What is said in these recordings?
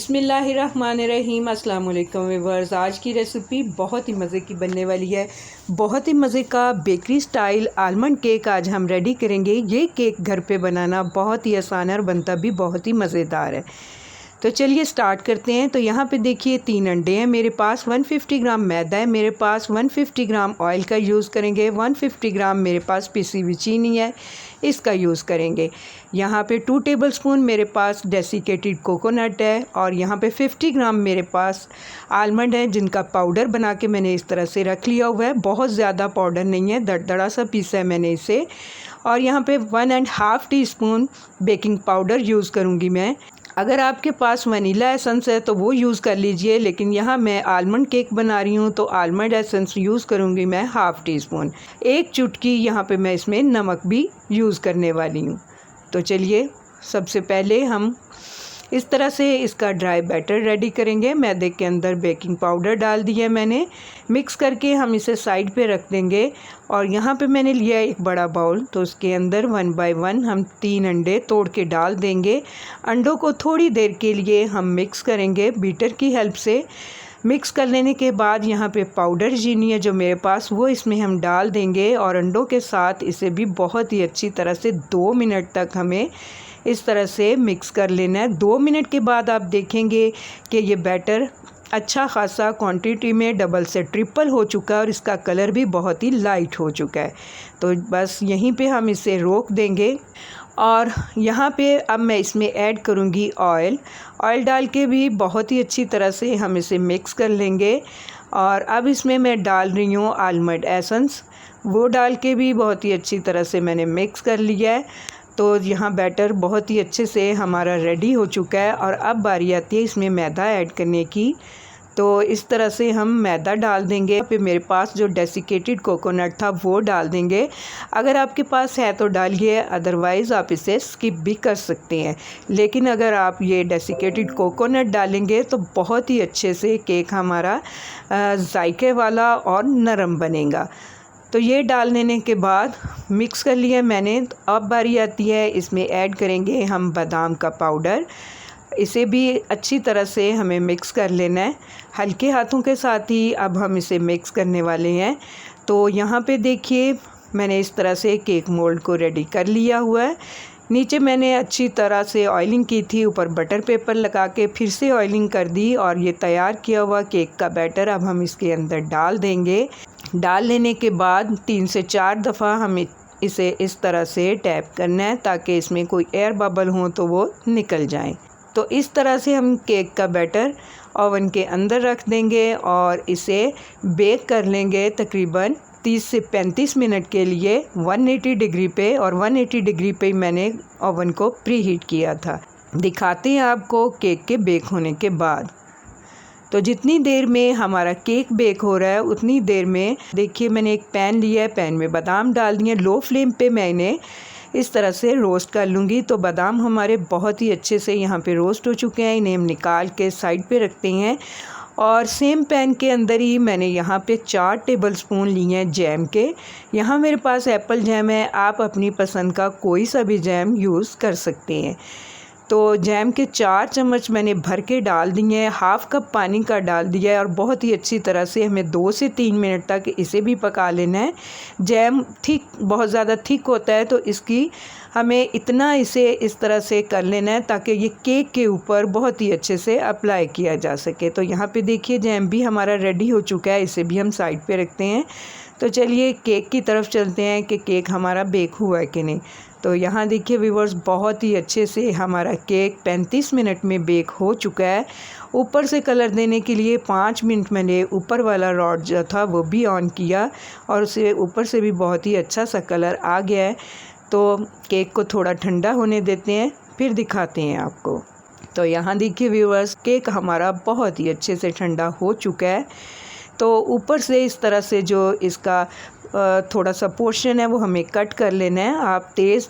बिस्मिल्लाहिर्रहमानिर्रहीम। अस्सलाम वालेकुम व्यूअर्स। आज की रेसिपी बहुत ही मज़े की बनने वाली है। बहुत ही मज़े का बेकरी स्टाइल आलमंड केक आज हम रेडी करेंगे। ये केक घर पे बनाना बहुत ही आसान है और बनता भी बहुत ही मज़ेदार है। तो चलिए स्टार्ट करते हैं। तो यहाँ पे देखिए 3 अंडे हैं मेरे पास, 150 ग्राम मैदा है मेरे पास, 150 ग्राम ऑयल का यूज़ करेंगे, 150 ग्राम मेरे पास पिसी हुई चीनी है, इसका यूज़ करेंगे। यहाँ पे 2 टेबलस्पून मेरे पास डेसिकेटेड कोकोनट है और यहाँ पे 50 ग्राम मेरे पास आलमंड है जिनका पाउडर बना के मैंने इस तरह से रख लिया हुआ है। बहुत ज़्यादा पाउडर नहीं है, दरदरा सा पीसा है मैंने इसे। और यहाँ पे 1.5 टीस्पून बेकिंग पाउडर यूज़ करूँगी मैं। अगर आपके पास वनीला एसेंस है तो वो यूज़ कर लीजिए, लेकिन यहाँ मैं आलमंड केक बना रही हूँ तो आलमंड एसेंस यूज़ करूँगी मैं 1/2 टीस्पून। 1 चुटकी यहाँ पे मैं इसमें नमक भी यूज़ करने वाली हूँ। तो चलिए सबसे पहले हम इस तरह से इसका ड्राई बैटर रेडी करेंगे। मैदे के अंदर बेकिंग पाउडर डाल दिया मैंने, मिक्स करके हम इसे साइड पे रख देंगे। और यहाँ पे मैंने लिया एक बड़ा बाउल, तो उसके अंदर 1 बाय 1 हम 3 अंडे तोड़ के डाल देंगे। अंडों को थोड़ी देर के लिए हम मिक्स करेंगे बीटर की हेल्प से। मिक्स कर लेने के बाद यहाँ पे पाउडर चीनी है जो मेरे पास, वो इसमें हम डाल देंगे और अंडों के साथ इसे भी बहुत ही अच्छी तरह से 2 मिनट तक हमें इस तरह से मिक्स कर लेना है। 2 मिनट के बाद आप देखेंगे कि ये बैटर अच्छा खासा क्वांटिटी में डबल से ट्रिपल हो चुका है और इसका कलर भी बहुत ही लाइट हो चुका है। तो बस यहीं पे हम इसे रोक देंगे। और यहाँ पे अब मैं इसमें ऐड करूँगी ऑयल। ऑयल डाल के भी बहुत ही अच्छी तरह से हम इसे मिक्स कर लेंगे। और अब इसमें मैं डाल रही हूँ आलमंड एसेंस, वो डाल के भी बहुत ही अच्छी तरह से मैंने मिक्स कर लिया है। तो यहाँ बैटर बहुत ही अच्छे से हमारा रेडी हो चुका है। और अब बारी आती है इसमें मैदा ऐड करने की। तो इस तरह से हम मैदा डाल देंगे। फिर मेरे पास जो डेसिकेटेड कोकोनट था वो डाल देंगे। अगर आपके पास है तो डालिए, अदरवाइज़ आप इसे स्किप भी कर सकते हैं। लेकिन अगर आप ये डेसिकेटेड कोकोनट डालेंगे तो बहुत ही अच्छे से केक हमारा जायके वाला और नरम बनेगा। तो ये डाल देने के बाद मिक्स कर लिया मैंने। अब बारी आती है इसमें ऐड करेंगे हम बादाम का पाउडर। इसे भी अच्छी तरह से हमें मिक्स कर लेना है, हल्के हाथों के साथ ही अब हम इसे मिक्स करने वाले हैं। तो यहाँ पे देखिए मैंने इस तरह से केक मोल्ड को रेडी कर लिया हुआ है। नीचे मैंने अच्छी तरह से ऑयलिंग की थी, ऊपर बटर पेपर लगा के फिर से ऑयलिंग कर दी। और ये तैयार किया हुआ केक का बैटर अब हम इसके अंदर डाल देंगे। डाल लेने के बाद 3 से 4 दफ़ा हमें इसे इस तरह से टैप करना है ताकि इसमें कोई एयर बबल हो तो वो निकल जाए। तो इस तरह से हम केक का बैटर ओवन के अंदर रख देंगे और इसे बेक कर लेंगे तकरीबन 30 से 35 मिनट के लिए 180 डिग्री पे। और 180 डिग्री पे मैंने ओवन को प्री हीट किया था। दिखाते हैं आपको केक के बेक होने के बाद। तो जितनी देर में हमारा केक बेक हो रहा है उतनी देर में देखिए मैंने एक पैन लिया है, पैन में बादाम डाल दिए। लो फ्लेम पे मैंने इस तरह से रोस्ट कर लूँगी। तो बादाम हमारे बहुत ही अच्छे से यहाँ पे रोस्ट हो चुके हैं, इन्हें हम निकाल के साइड पे रखते हैं। और सेम पैन के अंदर ही मैंने यहाँ पे 4 टेबलस्पून लिए हैं जैम के। यहाँ मेरे पास एप्पल जैम है, आप अपनी पसंद का कोई सा भी जैम यूज़ कर सकते हैं। तो जैम के 4 चम्मच मैंने भर के डाल दिए हैं, 1/2 कप पानी का डाल दिया है। और बहुत ही अच्छी तरह से हमें 2 से 3 मिनट तक इसे भी पका लेना है। जैम थिक, बहुत ज़्यादा थिक होता है तो इसकी हमें इतना इसे इस तरह से कर लेना है ताकि ये केक के ऊपर बहुत ही अच्छे से अप्लाई किया जा सके। तो यहाँ पे देखिए जैम भी हमारा रेडी हो चुका है, इसे भी हम साइड पे रखते हैं। तो चलिए केक की तरफ चलते हैं कि केक हमारा बेक हुआ है कि नहीं। तो यहाँ देखिए व्यूअर्स बहुत ही अच्छे से हमारा केक 35 मिनट में बेक हो चुका है। ऊपर से कलर देने के लिए 5 मिनट मैंने ऊपर वाला रॉड जो था वो भी ऑन किया और उसे ऊपर से भी बहुत ही अच्छा सा कलर आ गया है। तो केक को थोड़ा ठंडा होने देते हैं, फिर दिखाते हैं आपको। तो यहाँ देखिए व्यूअर्स केक हमारा बहुत ही अच्छे से ठंडा हो चुका है। तो ऊपर से इस तरह से जो इसका थोड़ा सा पोर्शन है वो हमें कट कर लेना है। आप तेज़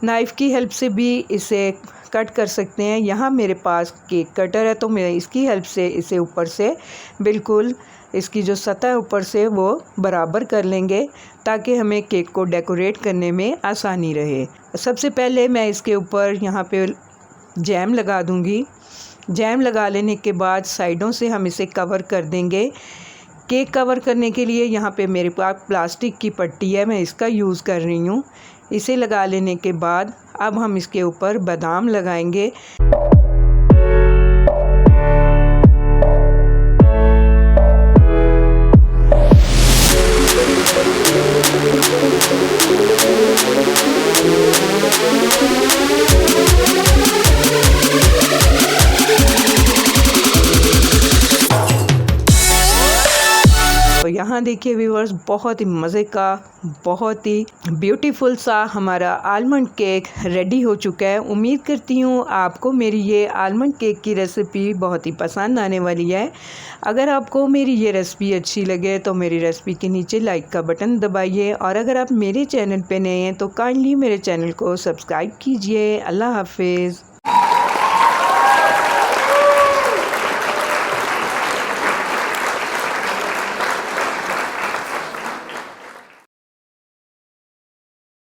नाइफ़ की हेल्प से भी इसे कट कर सकते हैं। यहाँ मेरे पास केक कटर है तो मैं इसकी हेल्प से इसे ऊपर से बिल्कुल इसकी जो सतह ऊपर से वो बराबर कर लेंगे ताकि हमें केक को डेकोरेट करने में आसानी रहे। सबसे पहले मैं इसके ऊपर यहाँ पे जैम लगा दूँगी जैम लगा लेने के बाद साइडों से हम इसे कवर कर देंगे। केक कवर करने के लिए यहाँ पे मेरे पास प्लास्टिक की पट्टी है, मैं इसका यूज़ कर रही हूँ। इसे लगा लेने के बाद अब हम इसके ऊपर बादाम लगाएंगे। तो यहाँ देखिए व्यूअर्स, बहुत ही मज़े का, बहुत ही ब्यूटीफुल सा हमारा आलमंड केक रेडी हो चुका है। उम्मीद करती हूँ आपको मेरी ये आलमंड केक की रेसिपी बहुत ही पसंद आने वाली है। अगर आपको मेरी ये रेसिपी अच्छी लगे तो मेरी रेसिपी के नीचे लाइक का बटन दबाइए, और अगर आप मेरे चैनल पे नए हैं तो काइंडली मेरे चैनल को सब्सक्राइब कीजिए। अल्लाह हाफिज़।